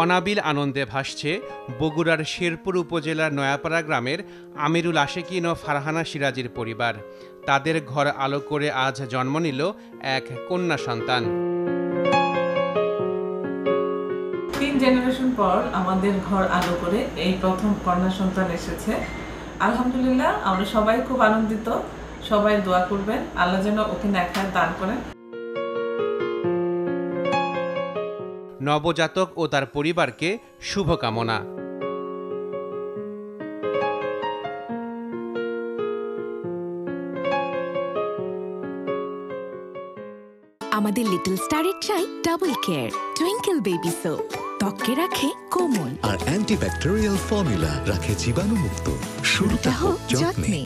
অনাবিল আনন্দে ভাসছে বগুড়ার শেরপুর উপজেলার নয়াপাড়া গ্রামের আমিরুল আশেকিন ও ফারহানা সিরাজীর পরিবার। তাদের ঘর আলো করে আজ জন্ম নিল এক কন্যা সন্তান। 3 জেনারেশন পর আমাদের ঘর আলো করে এই প্রথম কন্যা সন্তান এসেছে। আলহামদুলিল্লাহ, আমরা সবাই খুব আনন্দিত। সবাই দোয়া করবেন আল্লাহ যেন ওকে নেখায় দান করেন। নবজাতক ও তার পরিবারকে শুভকামনা। আমাদের লিটল স্টারের চাই double care twinkle baby soap, ত্বককে রাখে কোমল আর অ্যান্টিব্যাকটেরিয়াল ফর্মুলা রাখে জীবাণুমুক্ত। শুরুটা হোক যত্নে।